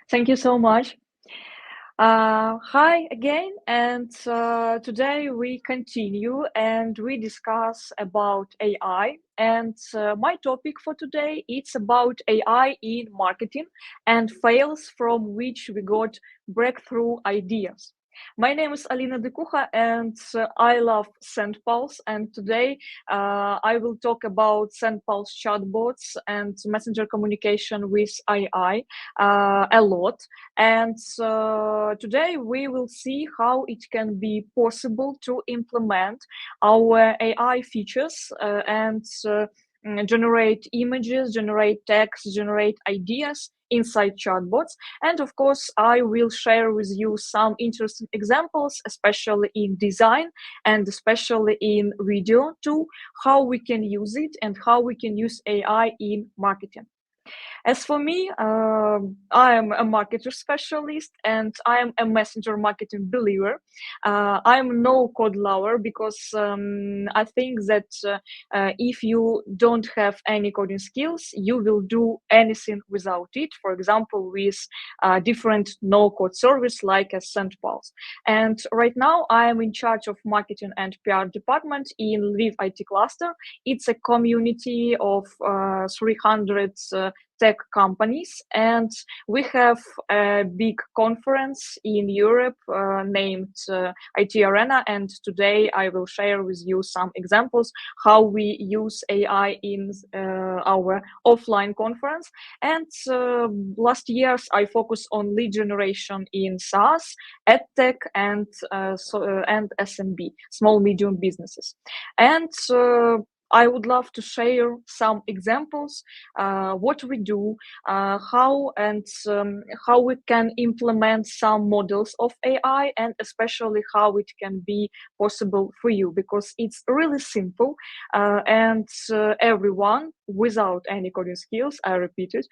Thank you so much. Hi again, and today we continue and we discuss about AI. And my topic for today it's about AI in marketing and fails from which we got breakthrough ideas. My name is Alina Dykuha, and I love SendPulse. And today I will talk about SendPulse chatbots and messenger communication with AI a lot. And today we will see how it can be possible to implement our AI features and generate images, generate text, generate ideas inside chatbots. And of course, I will share with you some interesting examples, especially in design and especially in video too, how we can use it and how we can use AI in marketing. As for me, I am a marketer specialist and I am a messenger marketing believer. I am no code lover because I think that if you don't have any coding skills, you will do anything without it. For example, with different no-code service like a SendPulse. And right now, I am in charge of marketing and PR department in Lviv IT cluster. It's a community of 300 tech companies, and we have a big conference in Europe named IT Arena, and today I will share with you some examples how we use AI in our offline conference. And last years I focused on lead generation in SaaS, EdTech, and SMB, small medium businesses. And I would love to share some examples, what we do, how we can implement some models of AI, and especially how it can be possible for you, because it's really simple and everyone without any coding skills, I repeat it,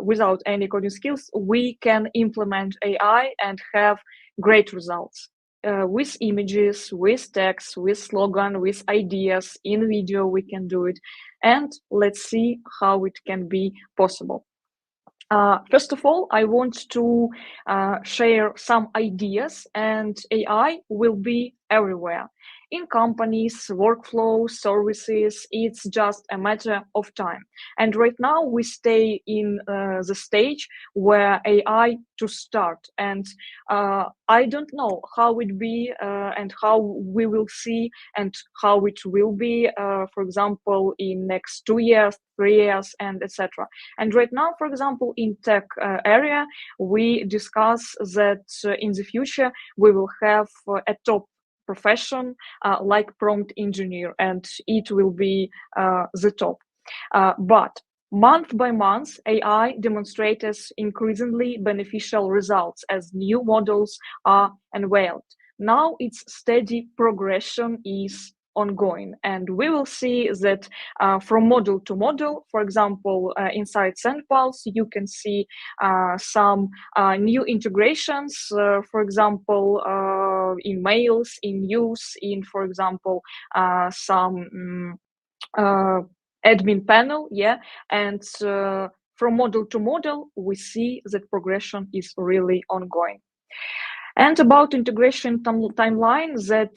without any coding skills, we can implement AI and have great results with images, with text, with slogan, with ideas. In video, we can do it. And let's see how it can be possible. First of all, I want to share some ideas, and AI will be everywhere. In companies, workflows, services, it's just a matter of time. And right now we stay in the stage where AI to start. And I don't know how it be and how we will see and how it will be, for example, in next 2 years, 3 years, and etc. And right now, for example, in tech area, we discuss that in the future we will have a top profession like prompt engineer, and it will be the top. But month by month, AI demonstrates increasingly beneficial results as new models are unveiled. Now its steady progression is ongoing, and we will see that from model to model, for example, inside SendPulse, you can see some new integrations, for example, in mails, in news, in, for example, some admin panel, yeah, and from model to model, we see that progression is really ongoing. And about integration timeline that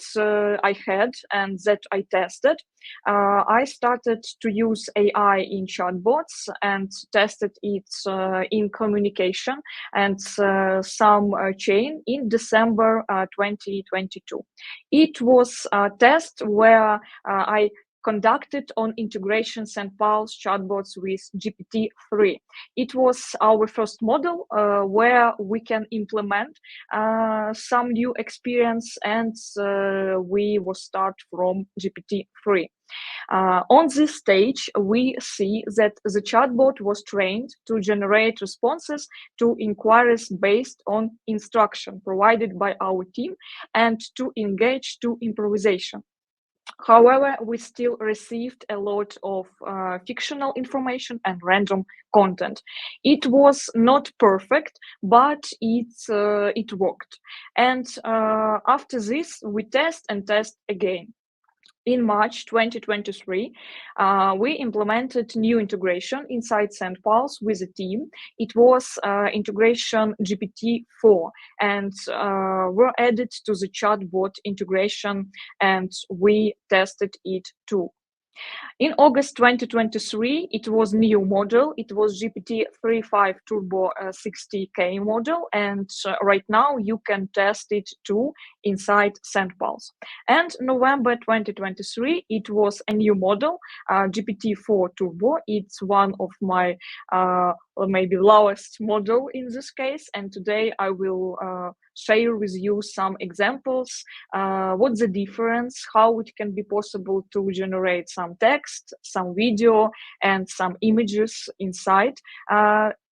I had and that I tested, I started to use AI in chatbots and tested it in communication and some chain in December 2022. It was a test where I conducted on integration SendPulse chatbots with GPT-3. It was our first model where we can implement some new experience, and we will start from GPT-3. On this stage, we see that the chatbot was trained to generate responses to inquiries based on instruction provided by our team and to engage to improvisation. However, we still received a lot of fictional information and random content. It was not perfect, but it worked. And after this, we test and test again. In March 2023, we implemented new integration inside SendPulse with a team. It was integration GPT-4, and were added to the chatbot integration, and we tested it too. In August 2023, it was new model. It was GPT-3 Turbo 60K model, and right now you can test it too inside SendPulse. And November 2023, it was a new model, GPT-4 Turbo. It's one of my maybe lowest model in this case, and today I will share with you some examples, what's the difference, how it can be possible to generate some text, some video, and some images inside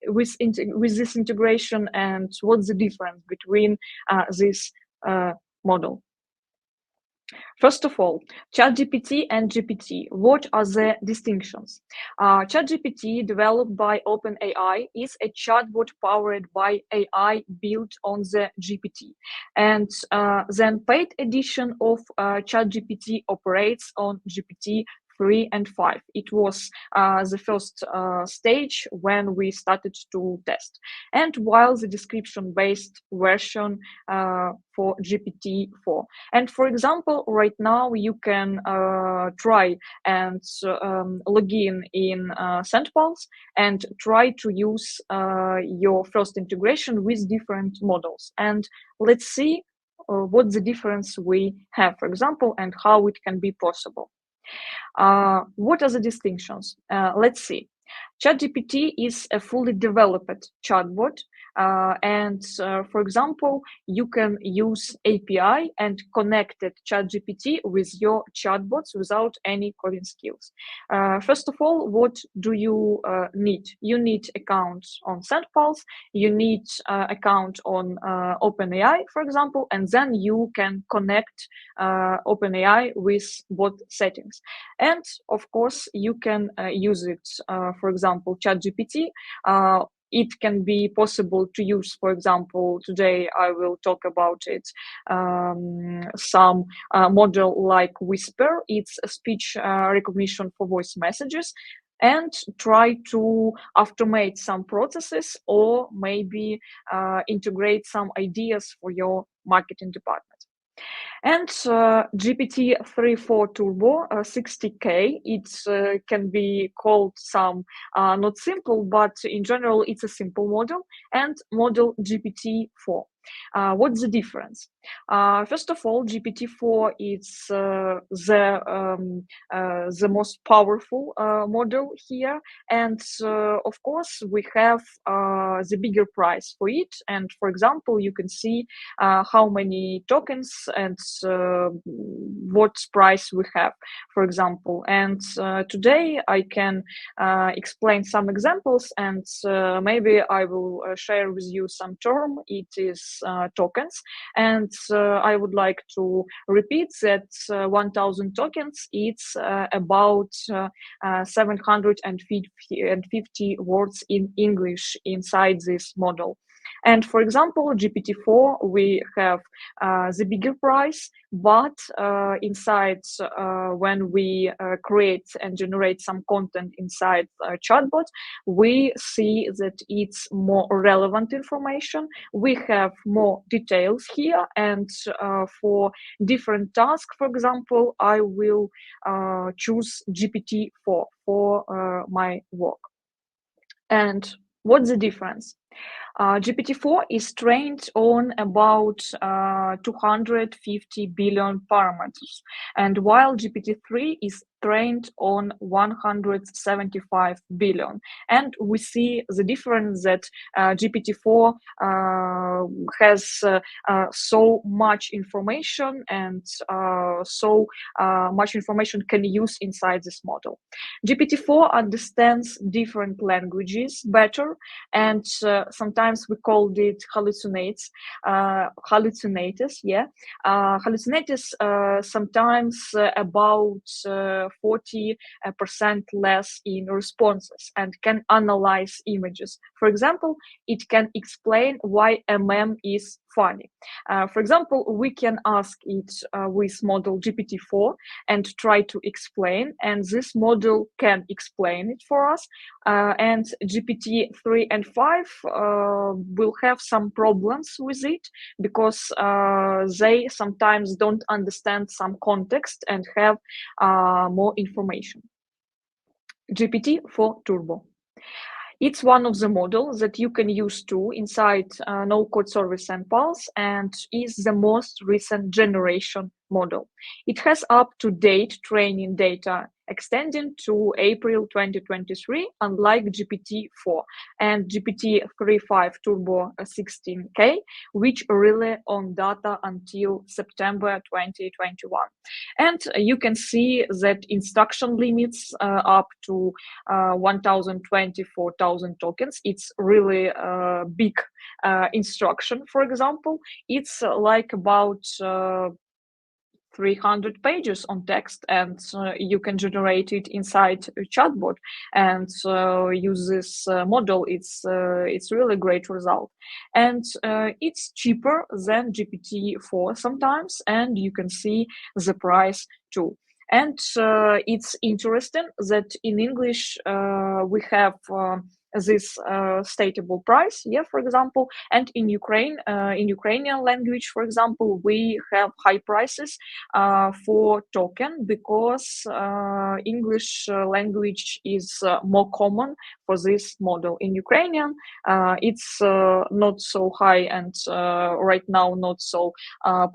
with this integration, and what's the difference between this model. First of all, ChatGPT and GPT. What are the distinctions? ChatGPT, developed by OpenAI, is a chatbot powered by AI built on the GPT. And then paid edition of ChatGPT operates on GPT 3 and 5. It was the first stage when we started to test. And while the description-based version for GPT-4. And for example, right now you can try and log in SendPulse and try to use your first integration with different models. And let's see what the difference we have, for example, and how it can be possible. What are the distinctions? Let's see. ChatGPT is a fully developed chatbot, and for example, you can use API and connected ChatGPT with your chatbots without any coding skills. First of all, what do you need? You need accounts on SendPulse, you need account on OpenAI, for example, and then you can connect OpenAI with bot settings. And of course, you can use it, for example, ChatGPT. It can be possible to use, for example, today I will talk about it, some model like Whisper. It's a speech recognition for voice messages, and try to automate some processes or maybe integrate some ideas for your marketing department. And GPT-3 Turbo 60K, it can be called some not simple, but in general it's a simple model, and model GPT-4. What's the difference? First of all, GPT-4 is the most powerful model here, and of course we have the bigger price for it. And for example, you can see how many tokens and what price we have, for example. And today I can explain some examples, and maybe I will share with you some term. It is tokens, and I would like to repeat that 1000 tokens, it's about 750 words in English inside this model. And for example, GPT-4, we have the bigger price, but inside when we create and generate some content inside chatbot, we see that it's more relevant information. We have more details here, and for different tasks, for example, I will choose GPT-4 for my work. And what's the difference? GPT-4 is trained on about 250 billion parameters, and while GPT-3 is trained on 175 billion. And we see the difference that GPT-4 has so much information, and so much information can use inside this model. GPT-4 understands different languages better, and sometimes we called it hallucinates, hallucinators, yeah. Hallucinators sometimes about 40% less in responses, and can analyze images. For example, it can explain why a meme is funny. For example, we can ask it with model GPT-4 and try to explain, and this model can explain it for us. And GPT-3 and 5 will have some problems with it because they sometimes don't understand some context and have more information. GPT-4 Turbo. It's one of the models that you can use too inside no-code service SendPulse, and is the most recent generation model. It has up-to-date training data extending to April 2023, unlike GPT-4 and GPT-3.5 Turbo 16K, which rely on data until September 2021. And you can see that instruction limits up to 1,024,000 tokens. It's really a big instruction. For example, it's like about 300 pages on text, and you can generate it inside a chatbot and use this model. It's really great result, and it's cheaper than GPT-4 sometimes, and you can see the price too. And it's interesting that in English we have this stateable price, for example, and in Ukrainian language, for example, we have high prices for token because English language is more common for this model. In Ukrainian, it's not so high, and right now not so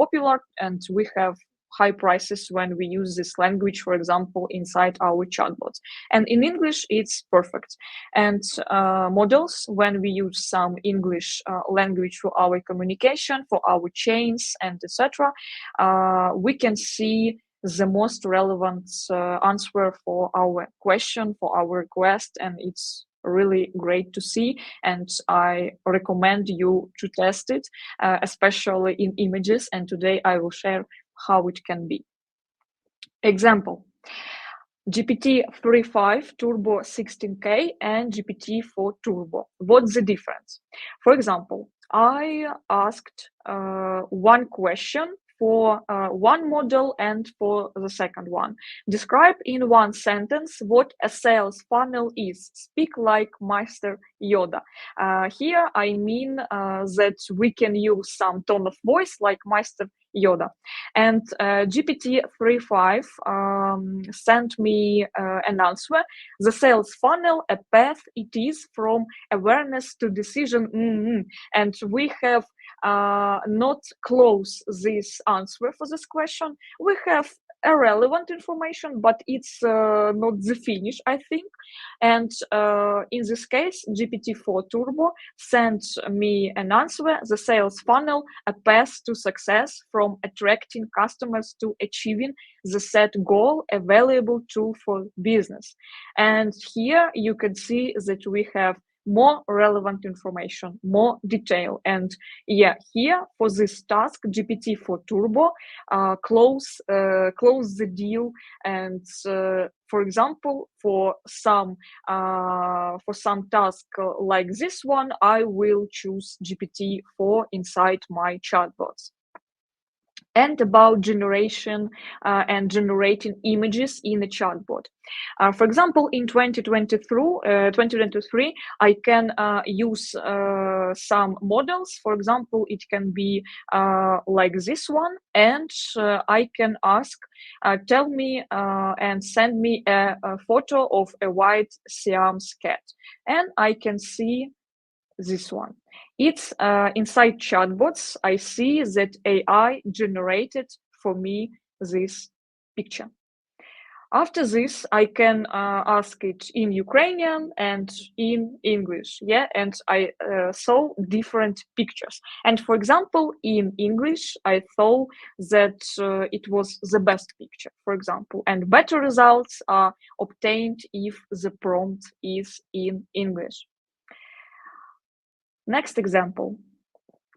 popular, and we have high prices when we use this language, for example, inside our chatbots. And in English, it's perfect. And models, when we use some English language for our communication, for our chains, and etc., we can see the most relevant answer for our question, for our request, and it's really great to see, and I recommend you to test it, especially in images, and today I will share how it can be. Example: GPT-3.5 Turbo 16K and GPT-4 Turbo. What's the difference? For example, I asked one question for one model and for the second one. Describe in one sentence what a sales funnel is. Speak like Master Yoda. Here I mean that we can use some tone of voice like Master Yoda. And GPT-3.5 sent me an answer. The sales funnel, a path it is from awareness to decision. And we have not close this answer for this question. We have relevant information, but it's not the finish, I think. And in this case, GPT-4 Turbo sends me an answer: the sales funnel, a path to success from attracting customers to achieving the set goal, a valuable tool for business. And here you can see that we have more relevant information, more detail. And here for this task, GPT-4 Turbo close the deal. And for example, for some task like this one, I will choose GPT-4 inside my chatbots. And about generation and generating images in a chatbot. For example, in 2023, I can use some models. For example, it can be like this one, and I can ask, tell me and send me a photo of a white Siamese cat, and I can see this one. It's inside chatbots. I see that AI generated for me this picture. After this, I can ask it in Ukrainian and in English, and I saw different pictures. And for example, in English, I thought that it was the best picture, for example, and better results are obtained if the prompt is in English. Next example.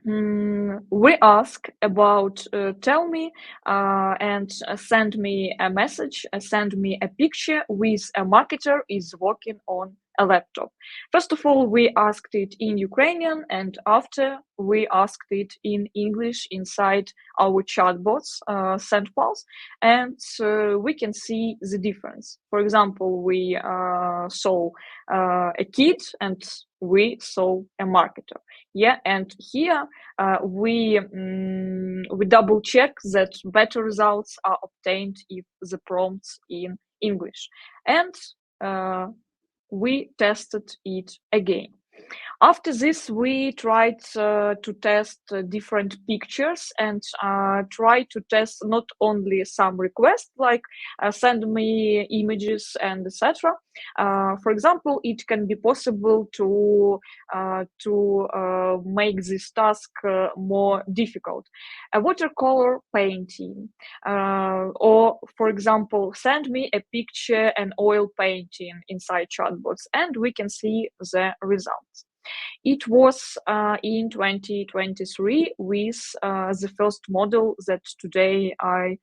We ask about tell me and send me a message, send me a picture with a marketer is working on a laptop. First of all, we asked it in Ukrainian, and after we asked it in English inside our chatbots, SendPulse, and we can see the difference. For example, we saw a kid and we saw a marketer. Yeah, and here we double check that better results are obtained if the prompts in English, and we tested it again. After this, we tried to test different pictures and try to test not only some requests like send me images and etc. For example, it can be possible to make this task more difficult. A watercolor painting, or for example, send me a picture and oil painting inside chatbots, and we can see the results. It was in 2023 with the first model that today I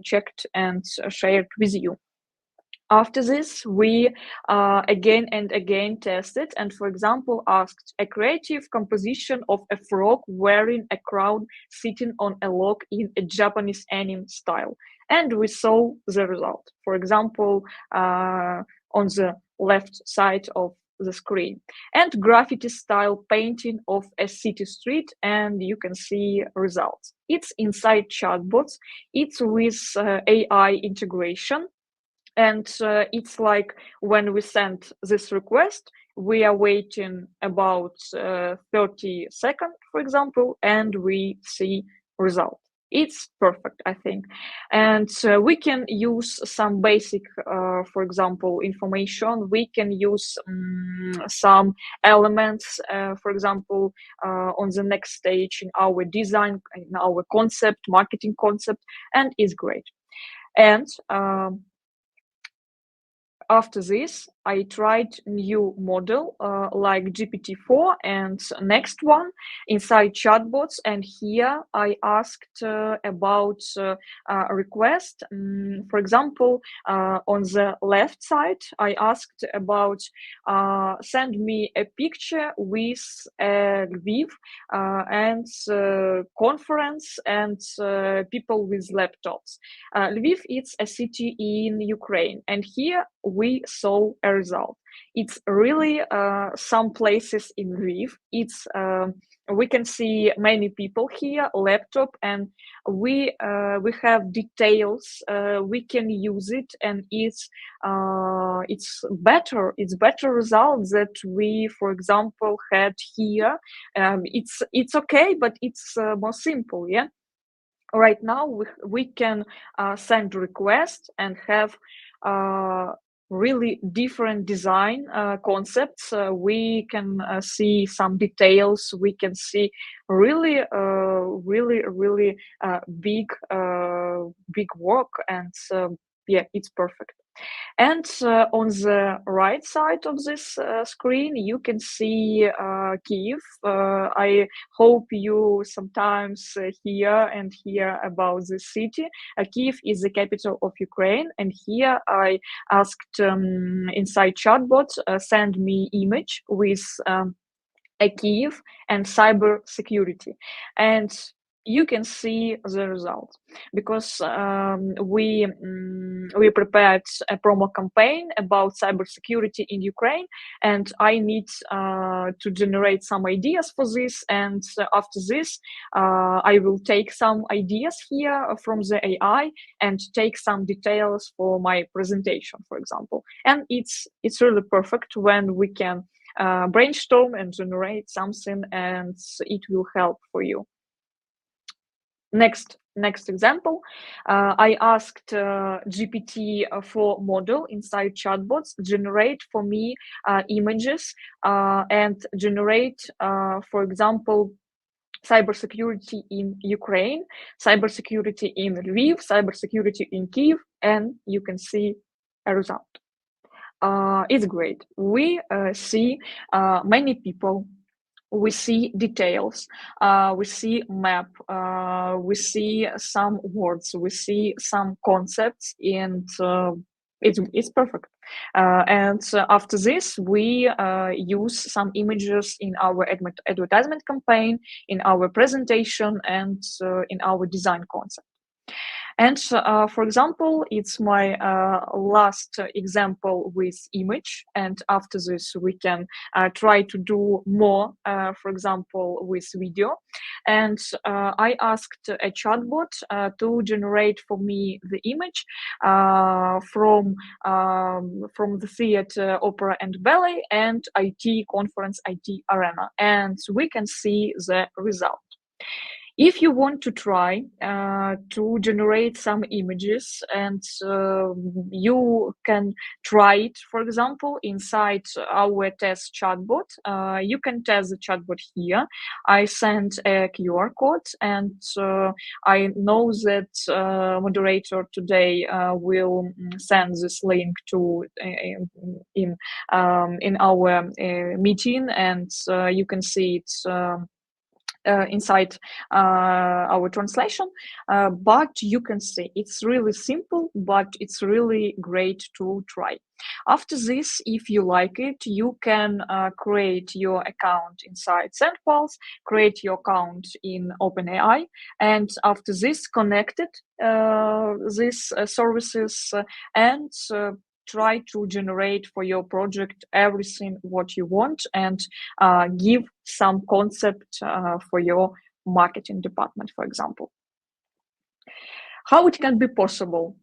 checked and shared with you. After this, we again and again tested and, for example, asked a creative composition of a frog wearing a crown sitting on a log in a Japanese anime style. And we saw the result. For example, on the left side of the screen, and graffiti style painting of a city street, and you can see results. It's inside chatbots, it's with AI integration, and it's like when we send this request, we are waiting about 30 seconds, for example, and we see result. It's perfect, I think. And we can use some basic, for example, information. We can use some elements, for example, on the next stage in our design, in our concept, marketing concept, and it's great. And after this, I tried new model like GPT-4 and next one inside chatbots. And here I asked about a request. For example, on the left side, I asked about send me a picture with Lviv and conference and people with laptops. Lviv is a city in Ukraine, and here we saw a result. It's really some places in Lviv. It's we can see many people here, laptop, and we have details. We can use it, and it's better. It's better results that we, for example, had here. It's okay, but it's more simple. Yeah. Right now we can send requests and have really different design concepts. We can see some details. We can see really big work, and yeah, it's perfect. And on the right side of this screen, you can see Kyiv. I hope you sometimes hear about the city. Kyiv is the capital of Ukraine, and here I asked inside chatbot, send me image with a Kyiv and cyber security. And you can see the result because we prepared a promo campaign about cybersecurity in Ukraine, and I need to generate some ideas for this. And after this, I will take some ideas here from the AI and take some details for my presentation, for example. And it's really perfect when we can brainstorm and generate something, and it will help for you. Next example, I asked GPT-4 model inside chatbots generate for me images and generate, for example, cybersecurity in Ukraine, cybersecurity in Lviv, cybersecurity in Kyiv, and you can see a result. It's great. We see many people we see details, we see map, we see some words, we see some concepts, and it's perfect. And after this, we use some images in our advertisement campaign, in our presentation, and in our design concept. And for example, it's my last example with image. And after this, we can try to do more, for example, with video. And I asked a chatbot to generate for me the image from the theater, opera and ballet, and IT conference, IT arena. And we can see the result. If you want to try to generate some images, and you can try it, for example, inside our test chatbot. You can test the chatbot here. I sent a QR code, and I know that moderator today will send this link to in our meeting, and you can see it inside our translation, but you can see it's really simple, but it's really great to try. After this, if you like it, you can create your account inside SendPulse, create your account in OpenAI, and after this, connected these services and try to generate for your project everything what you want, and give some concept for your marketing department, for example. How it can be possible?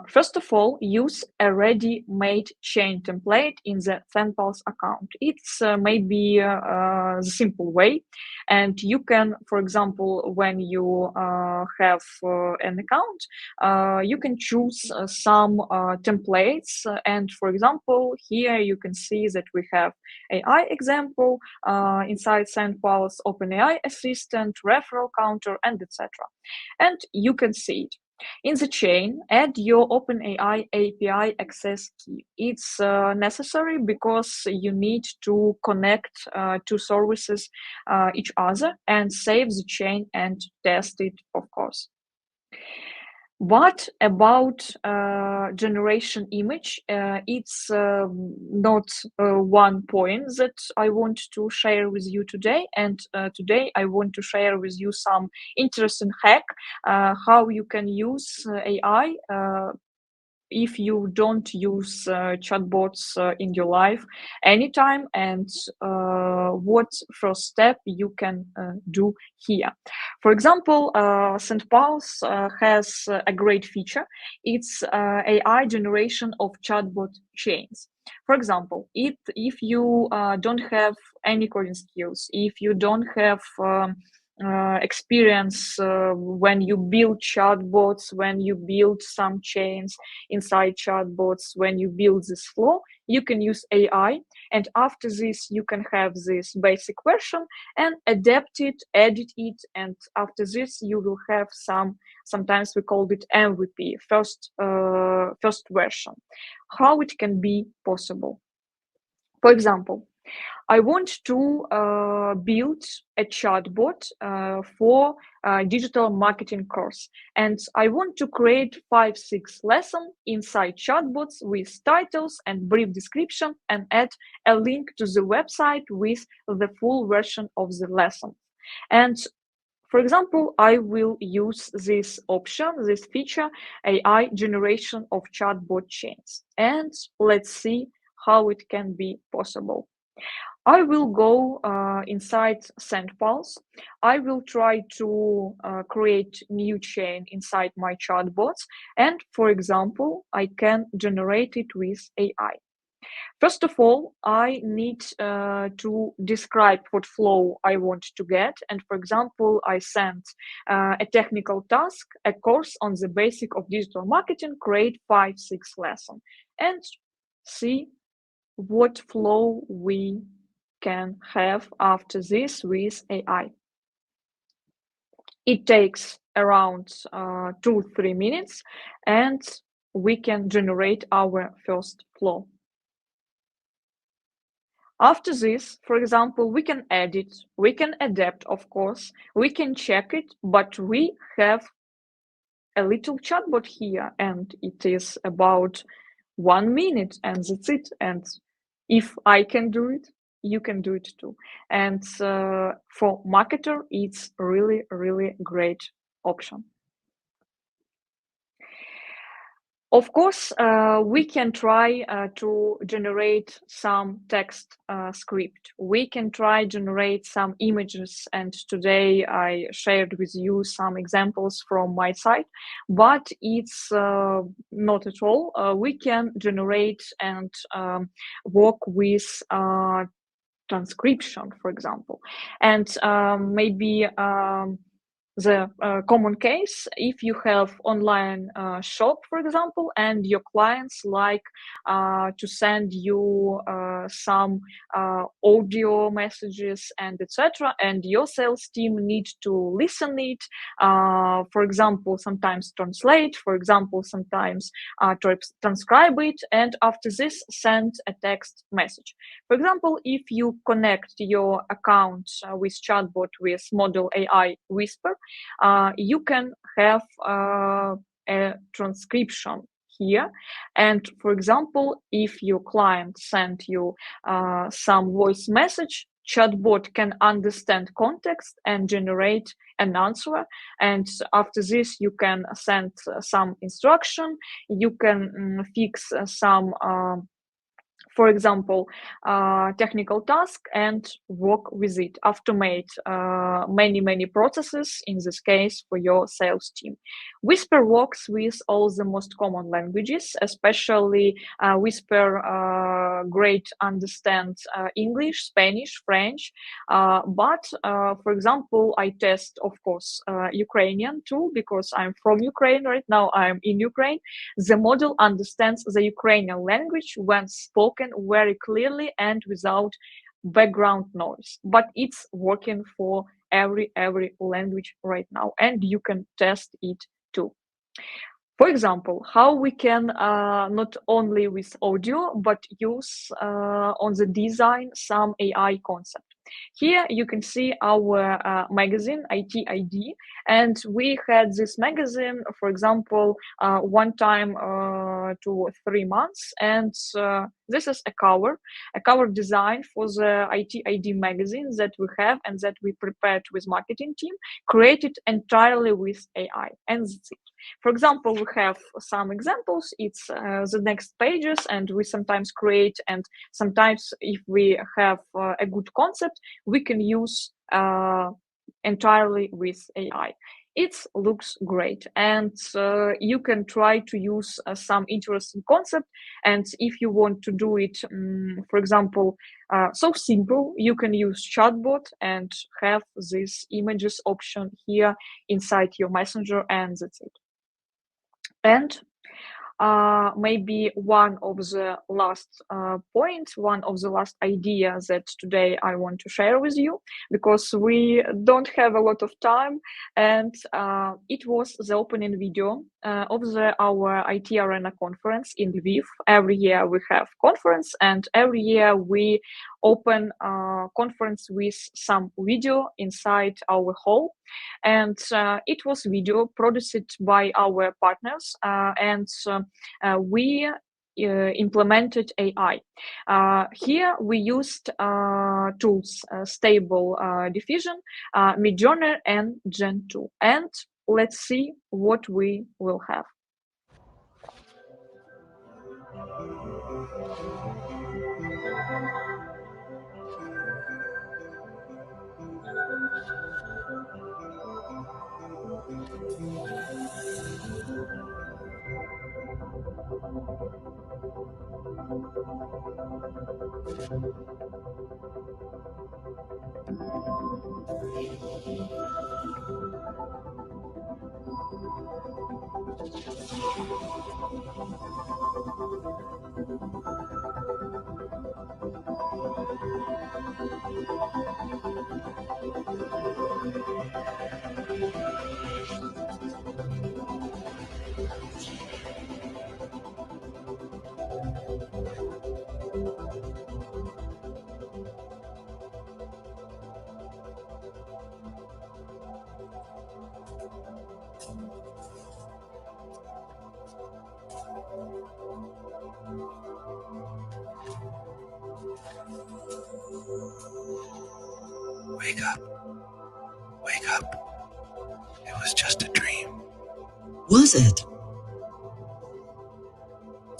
First of all, use a ready-made chain template in the SendPulse account. It's maybe the simple way, and you can, for example, when you have an account, you can choose some templates. And for example, here you can see that we have AI example inside SendPulse, OpenAI assistant, referral counter, and etc. And you can see it. In the chain, add your OpenAI API access key. It's necessary because you need to connect two services each other and save the chain and test it, of course. What about generation image? It's not one point that I want to share with you today. And today I want to share with you some interesting hack how you can use AI if you don't use chatbots in your life anytime, and what first step you can do here. For example, SendPulse has a great feature. It's AI generation of chatbot chains. For example, if you don't have any coding skills, if you don't have experience when you build chatbots, when you build some chains inside chatbots, when you build this flow, you can use AI. And after this, you can have this basic version and adapt it, edit it. And after this, you will have sometimes we call it MVP, first version. How it can be possible? For example, I want to build a chatbot for digital marketing course, and I want to create 5-6 lessons inside chatbots with titles and brief description, and add a link to the website with the full version of the lesson. And for example, I will use this option, this feature, AI generation of chatbot chains, and let's see how it can be possible. I will go inside SendPulse. I will try to create new chain inside my chatbots. And for example, I can generate it with AI. First of all, I need to describe what flow I want to get. And for example, I sent a technical task, a course on the basic of digital marketing, create 5-6 lessons, and see what flow we can have after this with AI. It takes around 2-3 minutes, and we can generate our first flow. After this, for example, we can edit, we can adapt, of course, we can check it, but we have a little chatbot here, and it is about 1 minute, and that's it. And if I can do it, you can do it too. And for marketer, it's really, really great option. Of course, we can try to generate some text script. We can try generate some images, and today I shared with you some examples from my site, but it's not at all. We can generate and work with transcription, for example, and maybe the common case, if you have online shop, for example, and your clients like to send you some audio messages and etc., and your sales team need to listen it, for example, sometimes translate, for example, sometimes transcribe it, and after this send a text message. For example, if you connect your account with chatbot with model AI Whisper, you can have a transcription here. And for example, if your client sent you some voice message, chatbot can understand context and generate an answer. And after this, you can send some instruction. You can fix some for example, technical task and work with it, automate many processes, in this case for your sales team. Whisper works with all the most common languages, especially Whisper great understands English, Spanish, French, but for example, I test, of course, Ukrainian too, because I'm from Ukraine right now, I'm in Ukraine. The model understands the Ukrainian language when spoken very clearly and without background noise, but it's working for every language right now, and you can test it too. For example, how we can not only with audio but use on the design some AI concept. Here you can see our magazine IT ID, and we had this magazine, for example, one time to 3 months, and this is a cover design for the IT ID magazine that we have and that we prepared with marketing team, created entirely with AI, and that's it. For example, we have some examples. It's the next pages, and we sometimes create, and sometimes if we have a good concept, we can use entirely with AI. It looks great, and you can try to use some interesting concept. And if you want to do it, for example, so simple, you can use chatbot and have this images option here inside your messenger, and that's it. And maybe one of the last points, one of the last ideas that today I want to share with you, because we don't have a lot of time, and it was the opening video of our IT Arena conference in Lviv. Every year we have conference, and every year we open conference with some video inside our hall, and it was video produced by our partners, and we implemented AI. Here we used tools, Stable Diffusion, Midjourney, and Gen 2. And let's see what we will have. Wake up. Wake up. It was just a dream. Was it?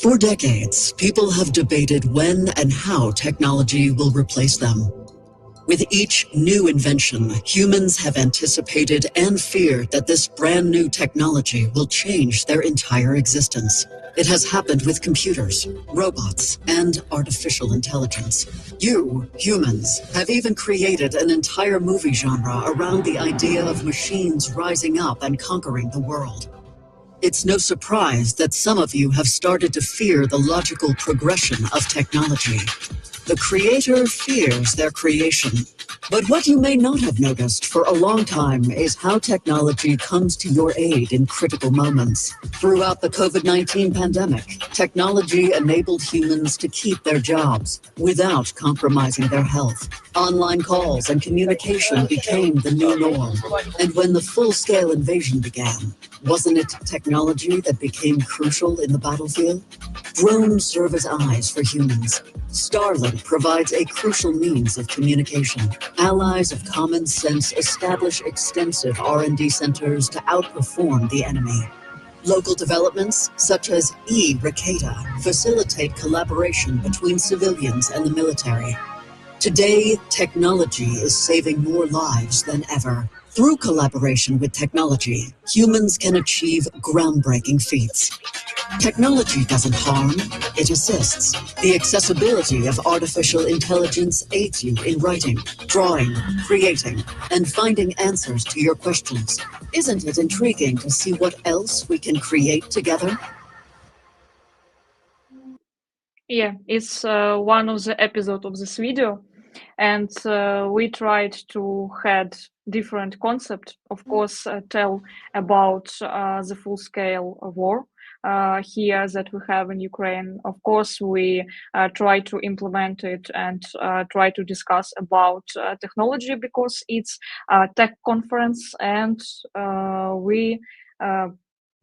For decades, people have debated when and how technology will replace them. With each new invention, humans have anticipated and feared that this brand new technology will change their entire existence. It has happened with computers, robots, and artificial intelligence. You, humans, have even created an entire movie genre around the idea of machines rising up and conquering the world. It's no surprise that some of you have started to fear the logical progression of technology. The creator fears their creation. But what you may not have noticed for a long time is how technology comes to your aid in critical moments. Throughout the COVID-19 pandemic, technology enabled humans to keep their jobs without compromising their health. Online calls and communication became the new norm. And when the full-scale invasion began, wasn't it technology that became crucial in the battlefield? Drones serve as eyes for humans. Starlink provides a crucial means of communication. Allies of common sense establish extensive R&D centers to outperform the enemy. Local developments, such as e-Ricata, facilitate collaboration between civilians and the military. Today, technology is saving more lives than ever. Through collaboration with technology, humans can achieve groundbreaking feats. Technology doesn't harm, it assists. The accessibility of artificial intelligence aids you in writing, drawing, creating, and finding answers to your questions. Isn't it intriguing to see what else we can create together? Yeah, it's one of the episodes of this video, and we tried to had different concept. Of course, tell about the full-scale war here that we have in Ukraine. Of course, we try to implement it and try to discuss about technology because it's a tech conference, and we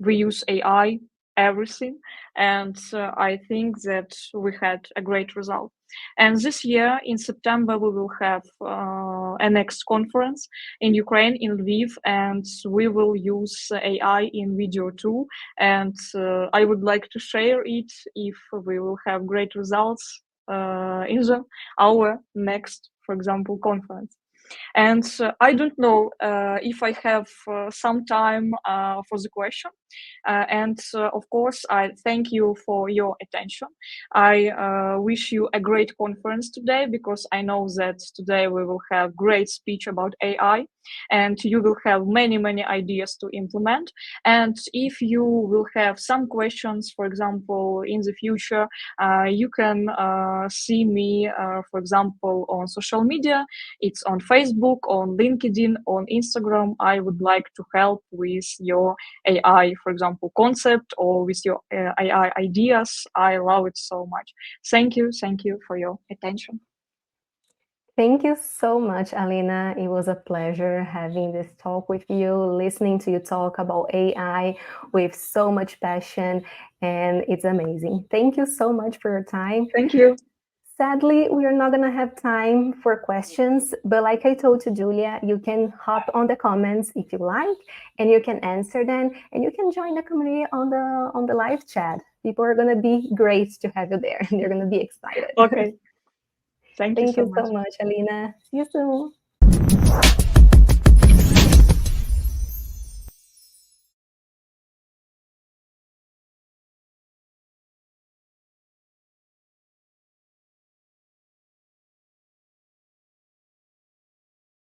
use AI everything, and I think that we had a great result. And this year in September we will have a next conference in Ukraine, in Lviv, and we will use AI in video too, and I would like to share it if we will have great results in our next, for example, conference. And I don't know if I have some time for the question. And of course, I thank you for your attention. I wish you a great conference today, because I know that today we will have great speech about AI, and you will have many, many ideas to implement. And if you will have some questions, for example, in the future, you can see me, for example, on social media. It's on Facebook, on LinkedIn, on Instagram. I would like to help with your AI, for example, concept, or with your AI ideas. I love it so much. Thank you for your attention. Thank you so much, Alina. It was a pleasure having this talk with you, listening to you talk about AI with so much passion, and it's amazing. Thank you so much for your time. Thank you. Sadly, we are not going to have time for questions, but like I told to Julia, you can hop on the comments if you like, and you can answer them, and you can join the community on the live chat. People are going to be great to have you there, and they're going to be excited. Okay. Thank you so much, Alina. See you soon.